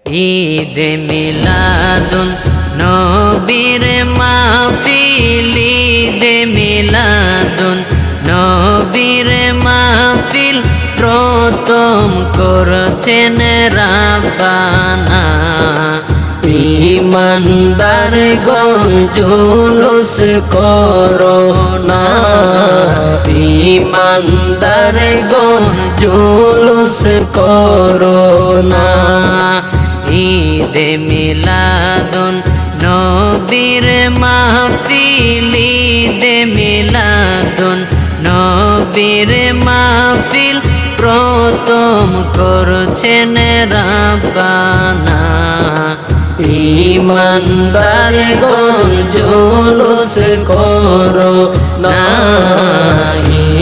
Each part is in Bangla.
ঈদ মিলাদুন নবীর মাহফিল, ঈদ মিলাদুন নবীর মাহফিল প্রথম করেছেন রাব্বানা। ঈমানদার গণ জুলুস করো না, ঈমানদার গণ জুলুস করো না। ঈদ মিলাদুন নবীর মাহফিল, ঈদ মিলাদুন নবীর মাহফিল প্রথম করছেন রাব্বানা। ঈমানদার গণ জুলুস করো না,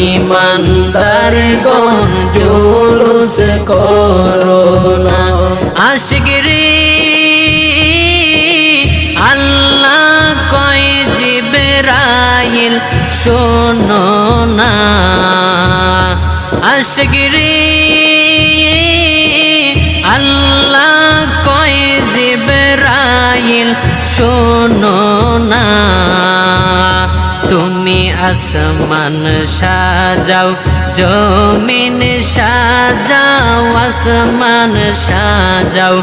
ঈমানদার গণ জুলুস করো না। আশিকরে আল্লাহ কয় জিবরাইল শোনো না, আশিকরে আল্লাহ কয় জিবরাইল শোনো না। তুমি আসমান সাজাও, জমিন সাজাও, আসমান সাজাও,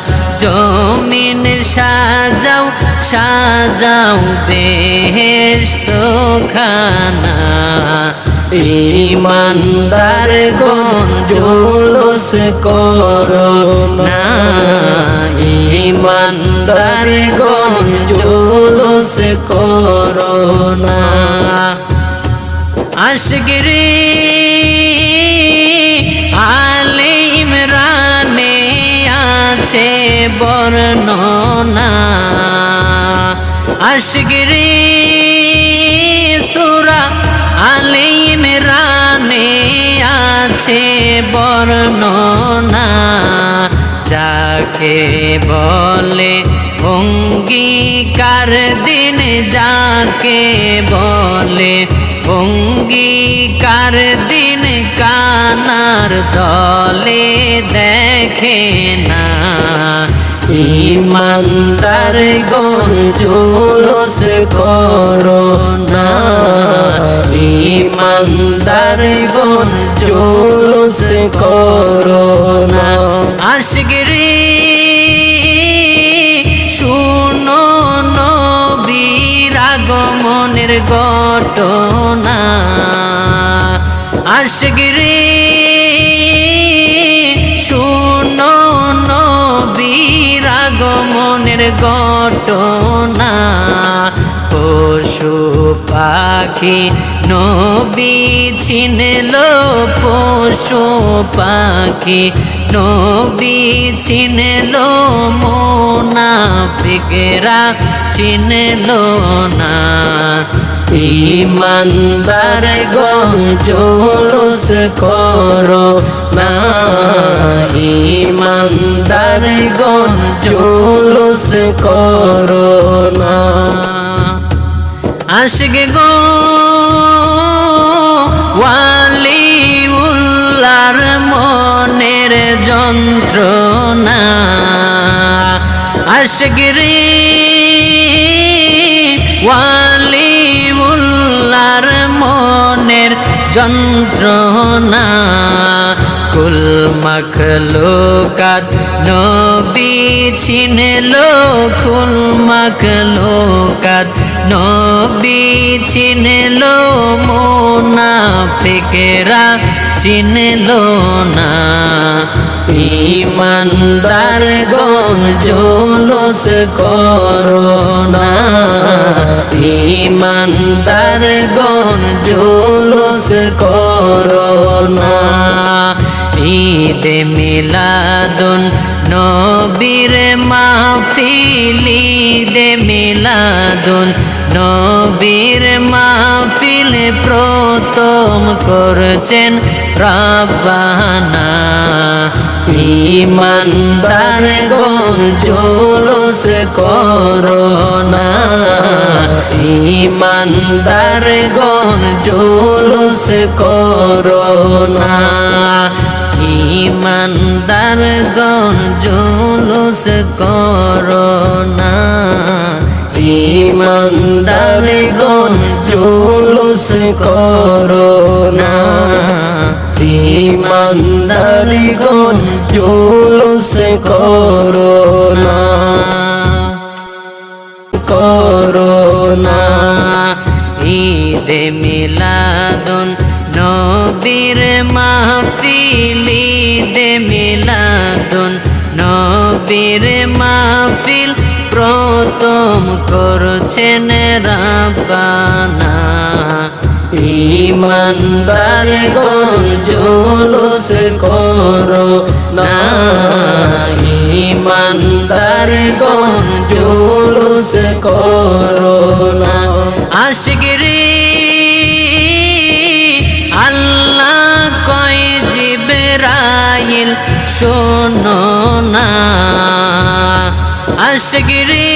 জমিন সাজাও, সাজাও বেহেশত খানা। ঈমানদার গণ জুলুস করো না, ঈমানদার গণ জুলুস করো না। আশিকরে আলে ইমরানে আছে বর্ণনা, আশিকরে সূরা আলে ইমরানে আছে বর্ণনা। যাকে বলে অঙ্গীকার দিন, যাকে বলে অঙ্গীকার দিন, কানার দলে দেখে না। ঈমানদার গণ জুলুস করো না, ঈমানদার গণ জুলুস করো না। আশিকরে শুনো নবীর আগমনের ঘটনা, আশিকরে শুনো নবীর আগমনের ঘটনা। পশু পাখি নবী চিনলো, পশু পাখি নবী চিনলো, মুনাফিকরা চিনলো না। ঈমানদার গণ জুলুস করো না, ঈমানদার গণ জুলুস করো না। আশিক গো ওয়ালিউল্লাহর মনের যন্ত্রণা, আশিকরে ওয়ালিউল্লাহর মনের যন্ত্রণা। কুল মখলুকাত নবী চিনলো, কুল মখলুকাত নবী চিনলো, মুনাফিকরা চিনলো না। ঈমানদার গণ জুলুস করো না, ঈমানদার গণ জুলুস করো না। ঈদ মিলাদুন নবীর মাহফিল, ঈদ মিলাদুন নবীর মাহফিল প্রথম করছেন রাব্বানা। ঈমানদার গণ জুলুস করো না, ঈমানদার গণ জুলুস করো না। ইমানদারগণ জুলুস করো না, ইমানদারগণ জুলুস করো না, ইমানদারগণ জুলুস করো না, করো না। ঈদে মিলাদুন নবীর মাহফিল, ঈদে মিলাদুন নবীর মাহফিল প্রথম করছেন রাব্বানা। ইমানদারগণ জুলুস করো না, ইমানদারগণ জুলুস করো না। আশিকরে আল্লাহ কয় জিবরাইল শোনো না, আশিকরে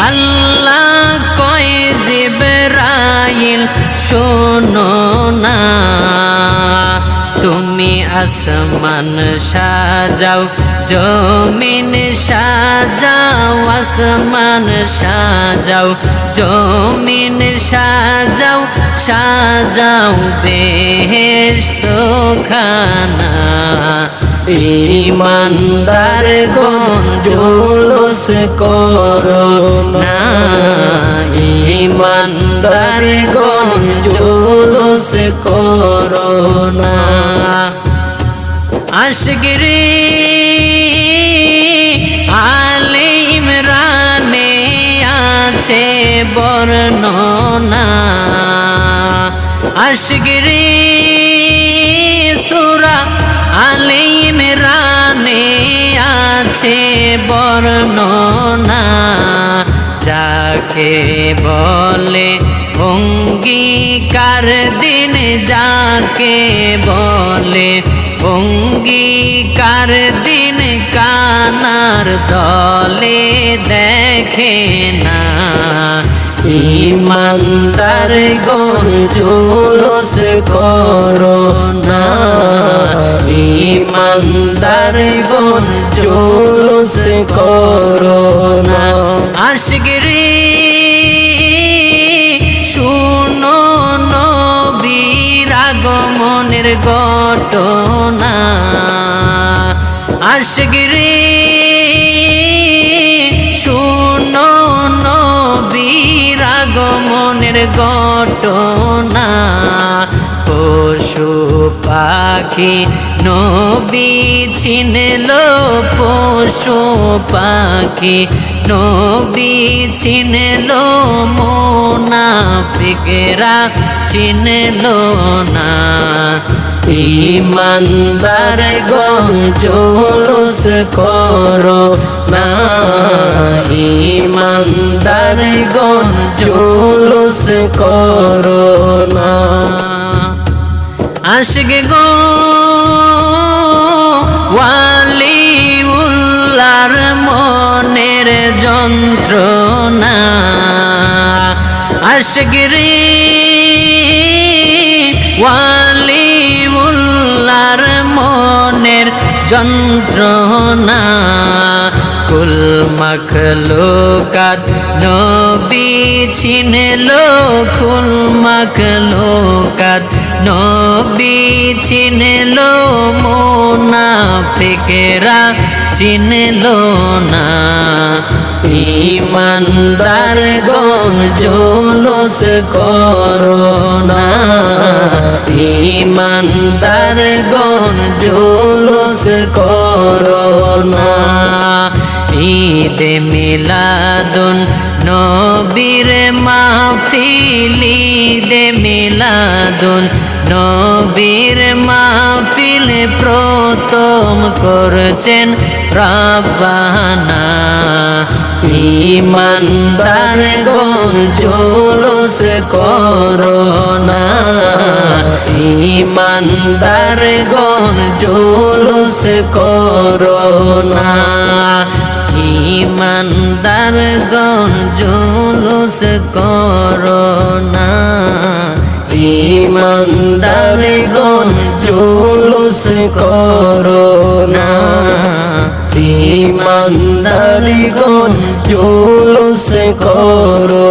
আল্লাহ কয় জিবরাইল শোনো না। তুমি আসমান সাজাও জমিন সাজাও, আসমান সাজাও জমিন সাজাও, সাজাও বেহেশত খানা। ইমানদারগণ জুলুস করো না, ইমানদারগণ জুলুস করো না। আশিকরে আলে ইমরানে আছে বর্ণনা, আশিকরে সূরা আলে ইমরানে আছে বর্ণনা। যাকে বলে অঙ্গীকার দিন, যাকে বলে অঙ্গীকার দিন, কানার দলে দেখে না। ইমানদারগণ জুলুস করো না, ইমানদারগণ জুলুস করো না। আশিকরে শুনো নবীর আগমনের ঘটনা, আশিকরে শুনো নবীর আগমনের ঘটনা। পশু পাখি নবী ছিনলো, পশু পাখি নবী ছিনলো, মুনাফিকরা চিনলো না। ইমানদারগণ জুলুস করো না, ইমানদারগণ জুলুস করো না। আশিক গো ওয়ালিউল্লাহর মনের যন্ত্রণা, আশিক রে ওয়ালিউল্লাহর মনের যন্ত্রণা। কুল মখলুকাত নবী ছিনলো, কুল মখলুকাত নবী ছিনলো, মুনাফিকরা চিনলো না। ইমানদারগণ জুলুস করো না, ইমানদারগণ জুলুস করো না। ঈদে মিলাদুন নবীর মাহফিল, ঈদে মিলাদুন নবীর মাহফিল প্রথম করছেন রাব্বানা। ইমানদারগণ জুলুস করো না, ইমানদারগণ জুলুস করো না। ইমানদারগণ জুলুস করো না, ইমানদারগণ জুলুস করো না ইমানদারিগণ জুলুস করো